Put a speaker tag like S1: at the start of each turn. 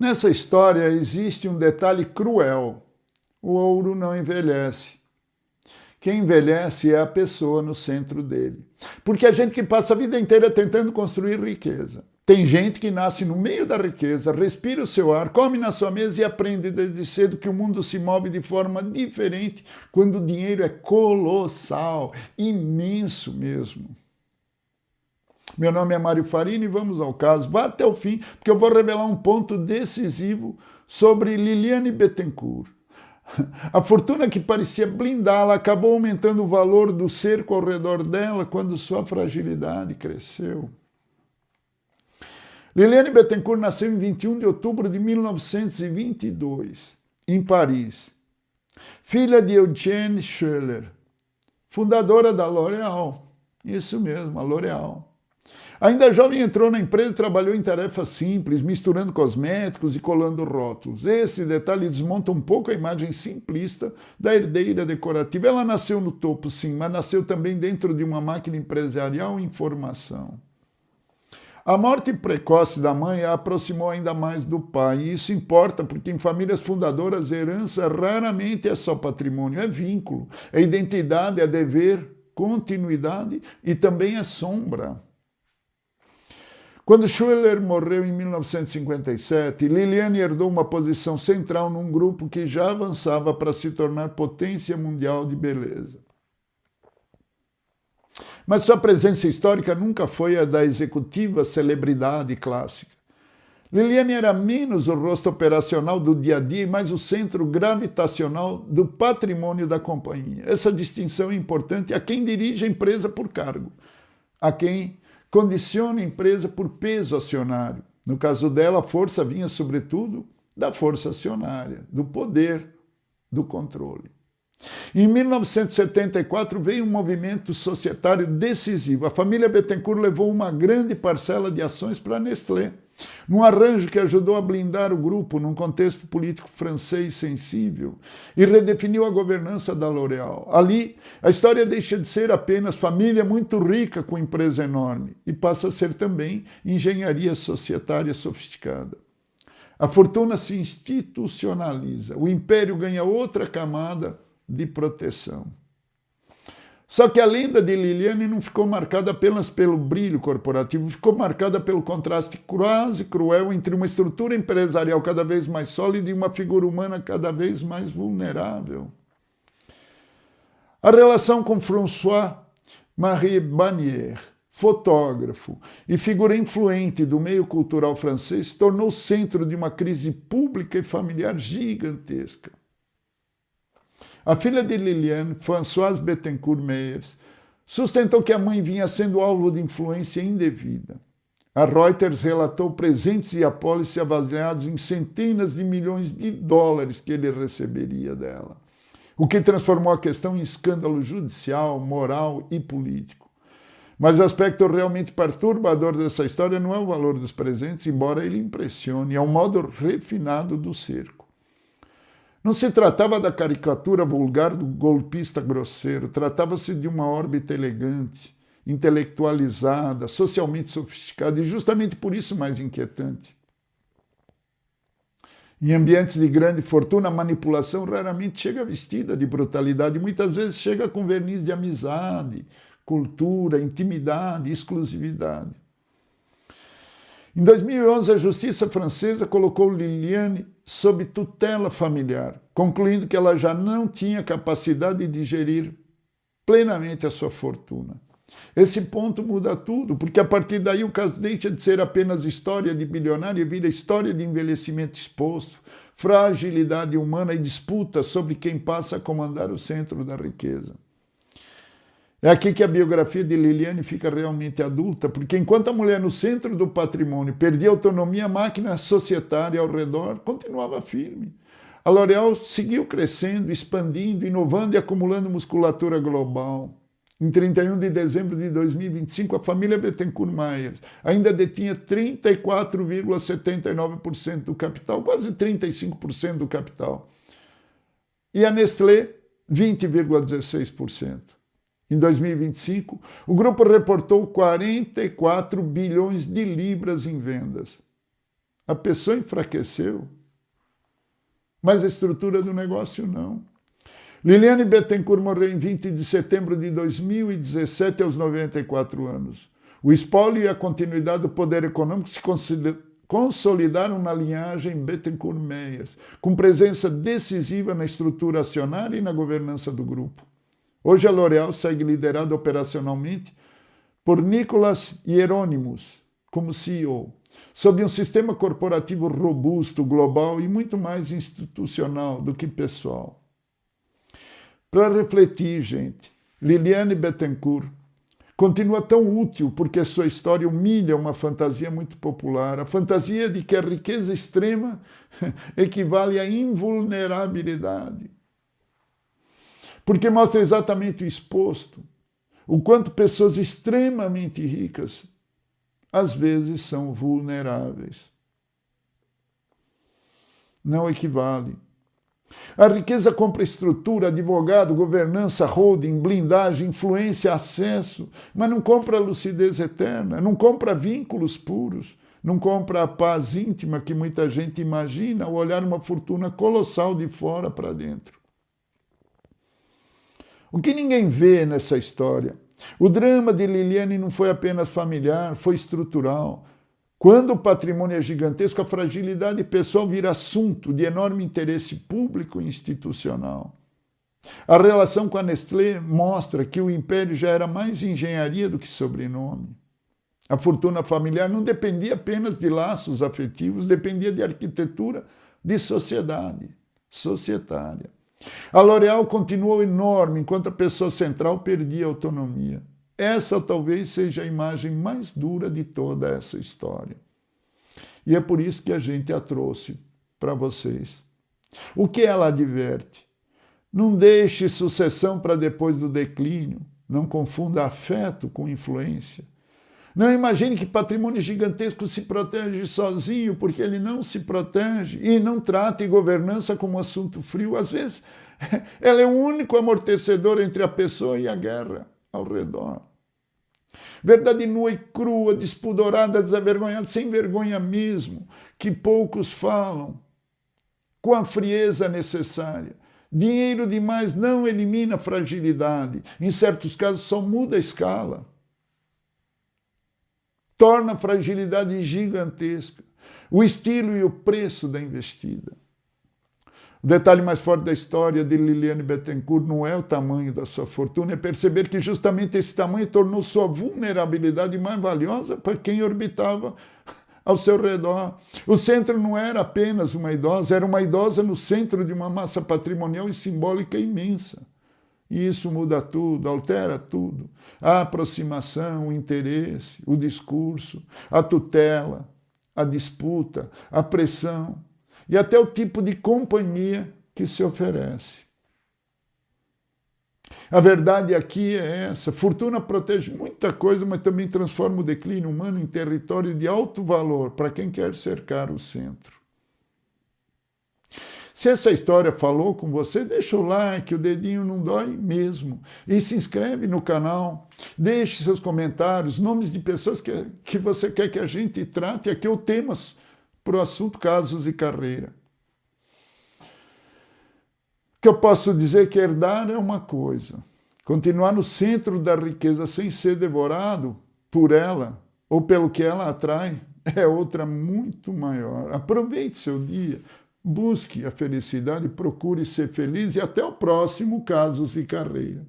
S1: Nessa história existe um detalhe cruel. O ouro não envelhece. Quem envelhece é a pessoa no centro dele. Porque a gente que passa a vida inteira tentando construir riqueza. Tem gente que nasce no meio da riqueza, respira o seu ar, come na sua mesa e aprende desde cedo que o mundo se move de forma diferente quando o dinheiro é colossal, imenso mesmo. Meu nome é Mário Farini e vamos ao caso. Vá até o fim, porque eu vou revelar um ponto decisivo sobre Liliane Bettencourt. A fortuna que parecia blindá-la acabou aumentando o valor do cerco ao redor dela quando sua fragilidade cresceu. Liliane Bettencourt nasceu em 21 de outubro de 1922, em Paris. Filha de Eugène Schuller, fundadora da L'Oréal. Isso mesmo, a L'Oréal. Ainda jovem entrou na empresa e trabalhou em tarefas simples, misturando cosméticos e colando rótulos. Esse detalhe desmonta um pouco a imagem simplista da herdeira decorativa. Ela nasceu no topo, sim, mas nasceu também dentro de uma máquina empresarial em formação. A morte precoce da mãe a aproximou ainda mais do pai, e isso importa porque em famílias fundadoras herança raramente é só patrimônio, é vínculo, é identidade, é dever, continuidade e também é sombra. Quando Schuller morreu em 1957, Liliane herdou uma posição central num grupo que já avançava para se tornar potência mundial de beleza. Mas sua presença histórica nunca foi a da executiva celebridade clássica. Liliane era menos o rosto operacional do dia a dia e mais o centro gravitacional do patrimônio da companhia. Essa distinção é importante a quem dirige a empresa por cargo, a quem condiciona a empresa por peso acionário. No caso dela, a força vinha, sobretudo, da força acionária, do poder, do controle. Em 1974 veio um movimento societário decisivo. A família Bettencourt levou uma grande parcela de ações para a Nestlé, num arranjo que ajudou a blindar o grupo num contexto político francês sensível e redefiniu a governança da L'Oréal. Ali, a história deixa de ser apenas família muito rica com empresa enorme e passa a ser também engenharia societária sofisticada. A fortuna se institucionaliza, o império ganha outra camada de proteção. Só que a lenda de Liliane não ficou marcada apenas pelo brilho corporativo, ficou marcada pelo contraste quase cruel entre uma estrutura empresarial cada vez mais sólida e uma figura humana cada vez mais vulnerável. A relação com François-Marie Bannier, fotógrafo e figura influente do meio cultural francês, se tornou centro de uma crise pública e familiar gigantesca. A filha de Liliane, Françoise Bettencourt Meyers, sustentou que a mãe vinha sendo alvo de influência indevida. A Reuters relatou presentes e apólices avaliados em centenas de milhões de dólares que ele receberia dela, o que transformou a questão em escândalo judicial, moral e político. Mas o aspecto realmente perturbador dessa história não é o valor dos presentes, embora ele impressione, é o modo refinado do cerco. Não se tratava da caricatura vulgar do golpista grosseiro, tratava-se de uma órbita elegante, intelectualizada, socialmente sofisticada e justamente por isso mais inquietante. Em ambientes de grande fortuna, a manipulação raramente chega vestida de brutalidade, muitas vezes chega com verniz de amizade, cultura, intimidade, exclusividade. Em 2011, a justiça francesa colocou Liliane sob tutela familiar, concluindo que ela já não tinha capacidade de gerir plenamente a sua fortuna. Esse ponto muda tudo, porque a partir daí o caso deixa de ser apenas história de bilionário e vira história de envelhecimento exposto, fragilidade humana e disputa sobre quem passa a comandar o centro da riqueza. É aqui que a biografia de Liliane fica realmente adulta, porque enquanto a mulher no centro do patrimônio perdia autonomia, a máquina societária ao redor continuava firme. A L'Oréal seguiu crescendo, expandindo, inovando e acumulando musculatura global. Em 31 de dezembro de 2025, a família Bettencourt Meyers ainda detinha 34,79% do capital, quase 35% do capital. E a Nestlé, 20,16%. Em 2025, o grupo reportou 44 bilhões de libras em vendas. A pessoa enfraqueceu, mas a estrutura do negócio não. Liliane Bettencourt morreu em 20 de setembro de 2017, aos 94 anos. O espólio e a continuidade do poder econômico se consolidaram na linhagem Bettencourt-Meyers, com presença decisiva na estrutura acionária e na governança do grupo. Hoje a L'Oréal segue liderada operacionalmente por Nicolas Hieronymus como CEO, sob um sistema corporativo robusto, global e muito mais institucional do que pessoal. Para refletir, gente, Liliane Bettencourt continua tão útil porque sua história humilha uma fantasia muito popular, a fantasia de que a riqueza extrema equivale à invulnerabilidade. Porque mostra exatamente o exposto, o quanto pessoas extremamente ricas às vezes são vulneráveis. Não equivale. A riqueza compra estrutura, advogado, governança, holding, blindagem, influência, acesso, mas não compra a lucidez eterna, não compra vínculos puros, não compra a paz íntima que muita gente imagina ao olhar uma fortuna colossal de fora para dentro. O que ninguém vê nessa história? O drama de Liliane não foi apenas familiar, foi estrutural. Quando o patrimônio é gigantesco, a fragilidade pessoal vira assunto de enorme interesse público e institucional. A relação com a Nestlé mostra que o império já era mais engenharia do que sobrenome. A fortuna familiar não dependia apenas de laços afetivos, dependia de arquitetura de sociedade, societária. A L'Oréal continuou enorme enquanto a pessoa central perdia autonomia. Essa talvez seja a imagem mais dura de toda essa história. E é por isso que a gente a trouxe para vocês. O que ela adverte? Não deixe sucessão para depois do declínio. Não confunda afeto com influência. Não imagine que patrimônio gigantesco se protege sozinho, porque ele não se protege. E não trate governança como assunto frio. Às vezes, ela é o único amortecedor entre a pessoa e a guerra ao redor. Verdade nua e crua, despudorada, desavergonhada, sem vergonha mesmo, que poucos falam, com a frieza necessária. Dinheiro demais não elimina fragilidade, em certos casos só muda a escala. Torna a fragilidade gigantesca, o estilo e o preço da investida. O detalhe mais forte da história de Liliane Bettencourt não é o tamanho da sua fortuna, é perceber que justamente esse tamanho tornou sua vulnerabilidade mais valiosa para quem orbitava ao seu redor. O centro não era apenas uma idosa, era uma idosa no centro de uma massa patrimonial e simbólica imensa. E isso muda tudo, altera tudo. A aproximação, o interesse, o discurso, a tutela, a disputa, a pressão. E até o tipo de companhia que se oferece. A verdade aqui é essa. Fortuna protege muita coisa, mas também transforma o declínio humano em território de alto valor para quem quer cercar o centro. Se essa história falou com você, deixa o like, o dedinho não dói mesmo. E se inscreve no canal, deixe seus comentários, nomes de pessoas que você quer que a gente trate aqui, ou temas para o assunto casos e carreira. O que eu posso dizer é que herdar é uma coisa. Continuar no centro da riqueza sem ser devorado por ela ou pelo que ela atrai é outra muito maior. Aproveite seu dia, busque a felicidade, procure ser feliz e até o próximo Casos e Carreira.